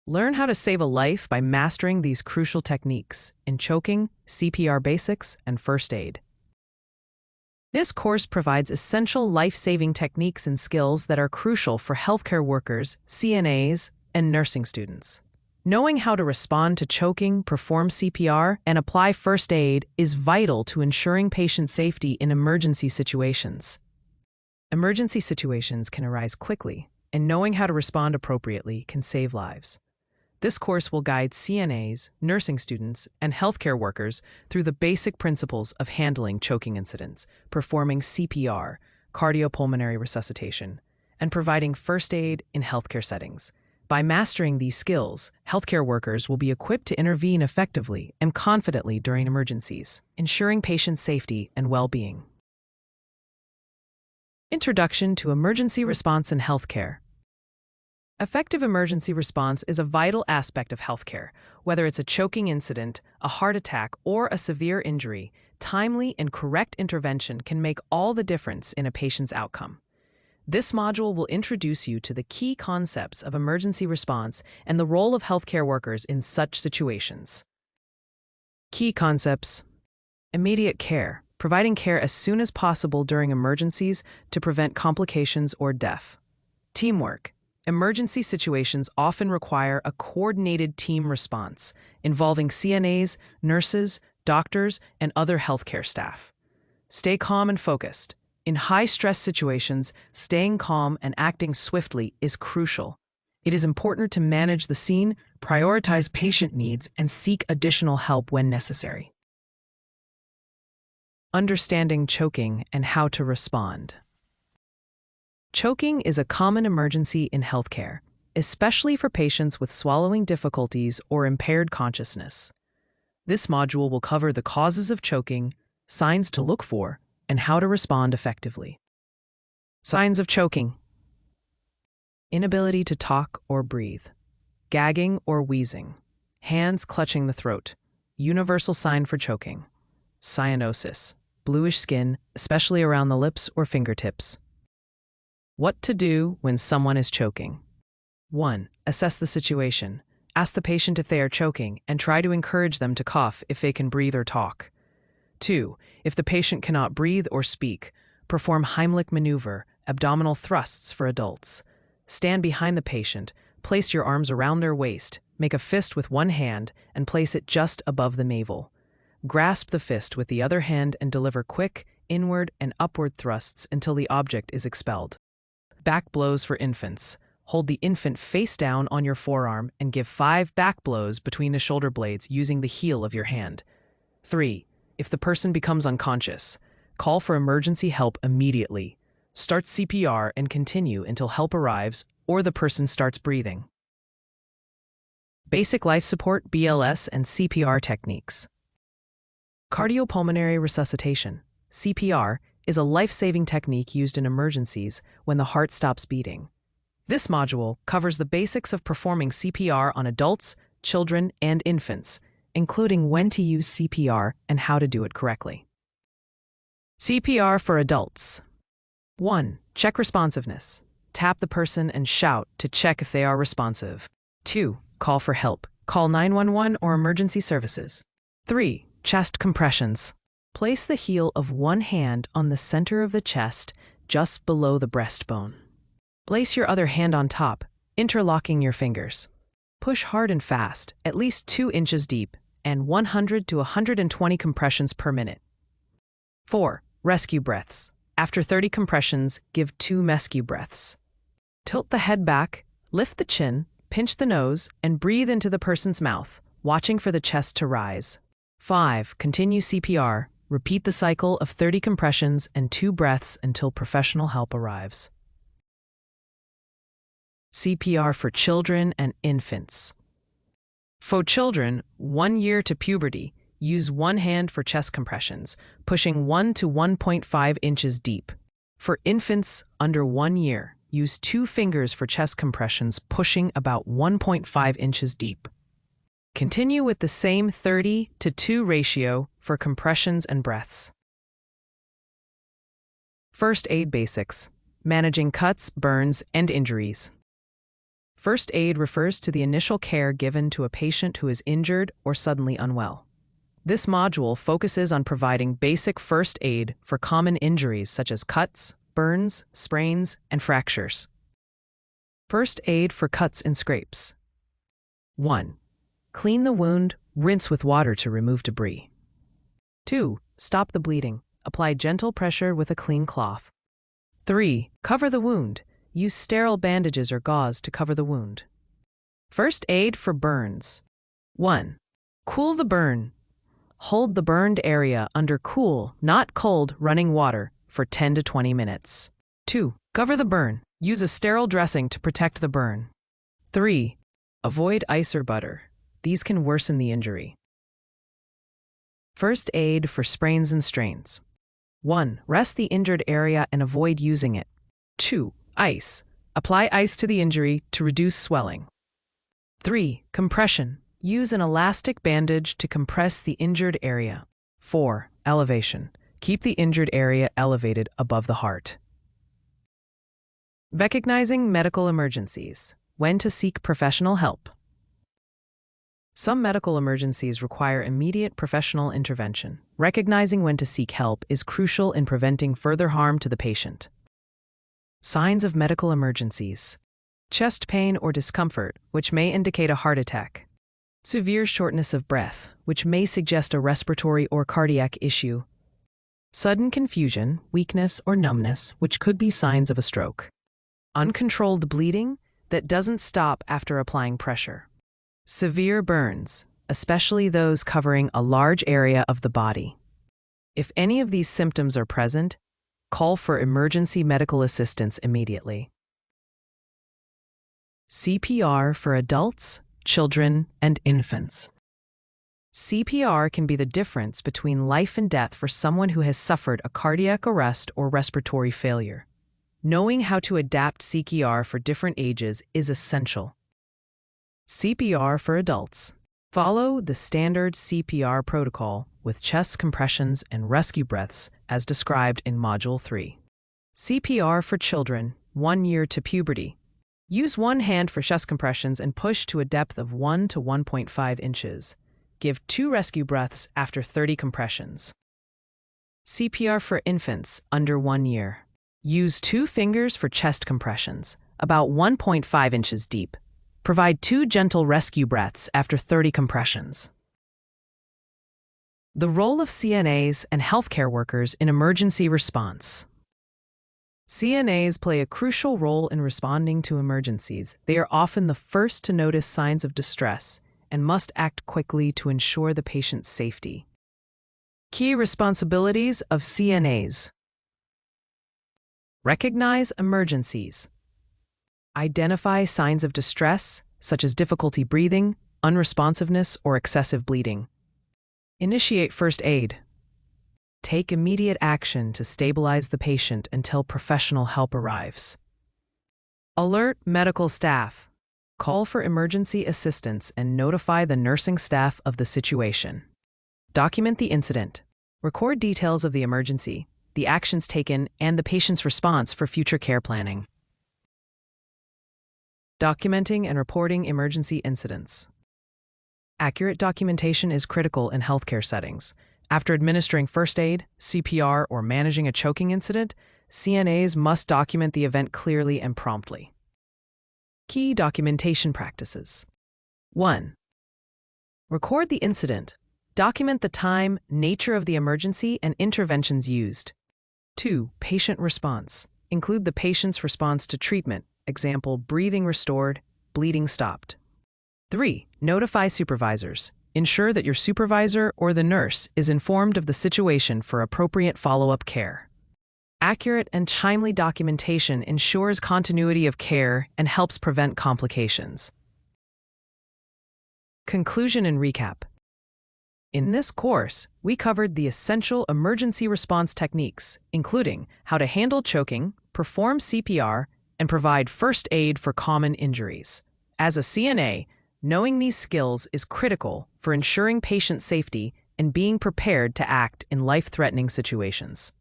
Learn how to save a life by mastering these crucial techniques in choking, CPR basics, and first aid. This course provides essential life-saving techniques and skills that are crucial for healthcare workers, CNAs, and nursing students. Knowing how to respond to choking, perform CPR, and apply first aid is vital to ensuring patient safety in emergency situations. Emergency situations can arise quickly, and knowing how to respond appropriately can save lives. This course will guide CNAs, nursing students, and healthcare workers through the basic principles of handling choking incidents, performing CPR, cardiopulmonary resuscitation, and providing first aid in healthcare settings. By mastering these skills, healthcare workers will be equipped to intervene effectively and confidently during emergencies, ensuring patient safety and well-being. Introduction to Emergency Response in Healthcare. Effective emergency response is a vital aspect of healthcare. Whether it's a choking incident, a heart attack, or a severe injury, timely and correct intervention can make all the difference in a patient's outcome. This module will introduce you to the key concepts of emergency response and the role of healthcare workers in such situations. Key concepts: immediate care, providing care as soon as possible during emergencies to prevent complications or death. Teamwork. Emergency situations often require a coordinated team response involving CNAs, nurses, doctors, and other healthcare staff. Stay calm and focused. In high-stress situations, staying calm and acting swiftly is crucial. It is important to manage the scene, prioritize patient needs, and seek additional help when necessary. Understanding choking and how to respond. Choking is a common emergency in healthcare, especially for patients with swallowing difficulties or impaired consciousness. This module will cover the causes of choking, signs to look for, and how to respond effectively. Signs of choking: inability to talk or breathe, gagging or wheezing, hands clutching the throat, universal sign for choking, cyanosis, bluish skin, especially around the lips or fingertips. What to do when someone is choking. 1. Assess the situation. Ask the patient if they are choking and try to encourage them to cough if they can breathe or talk. 2. If the patient cannot breathe or speak, perform Heimlich maneuver, abdominal thrusts for adults. Stand behind the patient, place your arms around their waist, make a fist with one hand, and place it just above the navel. Grasp the fist with the other hand and deliver quick, inward and upward thrusts until the object is expelled. Back blows for infants. Hold the infant face down on your forearm and give 5 back blows between the shoulder blades using the heel of your hand. 3. If the person becomes unconscious, call for emergency help immediately. Start CPR and continue until help arrives or the person starts breathing. Basic life support, BLS, and CPR techniques. Cardiopulmonary resuscitation, CPR, is a life-saving technique used in emergencies when the heart stops beating. This module covers the basics of performing CPR on adults, children, and infants, including when to use CPR and how to do it correctly. CPR for adults. 1. Check responsiveness. Tap the person and shout to check if they are responsive. 2. Call for help. Call 911 or emergency services. 3. Chest compressions. Place the heel of one hand on the center of the chest, just below the breastbone. Place your other hand on top, interlocking your fingers. Push hard and fast, at least 2 inches deep, and 100 to 120 compressions per minute. 4. Rescue breaths. After 30 compressions, give 2 rescue breaths. Tilt the head back, lift the chin, pinch the nose, and breathe into the person's mouth, watching for the chest to rise. 5. Continue CPR. Repeat the cycle of 30 compressions and 2 breaths until professional help arrives. CPR for children and infants. For children, 1 year to puberty, use one hand for chest compressions, pushing 1 to 1.5 inches deep. For infants under 1 year, use 2 fingers for chest compressions, pushing about 1.5 inches deep. Continue with the same 30-to-2 ratio for compressions and breaths. First aid basics. Managing cuts, burns, and injuries. First aid refers to the initial care given to a patient who is injured or suddenly unwell. This module focuses on providing basic first aid for common injuries such as cuts, burns, sprains, and fractures. First aid for cuts and scrapes. 1. Clean the wound, rinse with water to remove debris. 2. Stop the bleeding. Apply gentle pressure with a clean cloth. 3. Cover the wound. Use sterile bandages or gauze to cover the wound. First aid for burns. 1. Cool the burn. Hold the burned area under cool, not cold, running water for 10 to 20 minutes. 2. Cover the burn. Use a sterile dressing to protect the burn. 3. Avoid ice or butter. These can worsen the injury. First aid for sprains and strains. 1. Rest the injured area and avoid using it. 2. Ice. Apply ice to the injury to reduce swelling. 3. Compression. Use an elastic bandage to compress the injured area. 4. Elevation. Keep the injured area elevated above the heart. Recognizing medical emergencies. When to seek professional help. Some medical emergencies require immediate professional intervention. Recognizing when to seek help is crucial in preventing further harm to the patient. Signs of medical emergencies. Chest pain or discomfort, which may indicate a heart attack. Severe shortness of breath, which may suggest a respiratory or cardiac issue. Sudden confusion, weakness, or numbness, which could be signs of a stroke. Uncontrolled bleeding that doesn't stop after applying pressure. Severe burns, especially those covering a large area of the body. If any of these symptoms are present, call for emergency medical assistance immediately. CPR for adults, children, and infants. CPR can be the difference between life and death for someone who has suffered a cardiac arrest or respiratory failure. Knowing how to adapt CPR for different ages is essential. CPR for adults. Follow the standard CPR protocol with chest compressions and rescue breaths as described in Module 3. CPR for children, 1 year to puberty. Use one hand for chest compressions and push to a depth of 1 to 1.5 inches. Give 2 rescue breaths after 30 compressions. CPR for infants under 1 year. Use 2 fingers for chest compressions, about 1.5 inches deep. Provide 2 gentle rescue breaths after 30 compressions. The role of CNAs and healthcare workers in emergency response. CNAs play a crucial role in responding to emergencies. They are often the first to notice signs of distress and must act quickly to ensure the patient's safety. Key responsibilities of CNAs. Recognize emergencies. Identify signs of distress, such as difficulty breathing, unresponsiveness, or excessive bleeding. Initiate first aid. Take immediate action to stabilize the patient until professional help arrives. Alert medical staff. Call for emergency assistance and notify the nursing staff of the situation. Document the incident. Record details of the emergency, the actions taken, and the patient's response for future care planning. Documenting and reporting emergency incidents. Accurate documentation is critical in healthcare settings. After administering first aid, CPR, or managing a choking incident, CNAs must document the event clearly and promptly. Key documentation practices. 1. Record the incident. Document the time, nature of the emergency, and interventions used. 2. Patient response. Include the patient's response to treatment, example, breathing restored, bleeding stopped. 3. Notify supervisors. Ensure that your supervisor or the nurse is informed of the situation for appropriate follow-up care. Accurate and timely documentation ensures continuity of care and helps prevent complications. Conclusion and recap. In this course, we covered the essential emergency response techniques, including how to handle choking, perform CPR, and provide first aid for common injuries. As a CNA, knowing these skills is critical for ensuring patient safety and being prepared to act in life-threatening situations.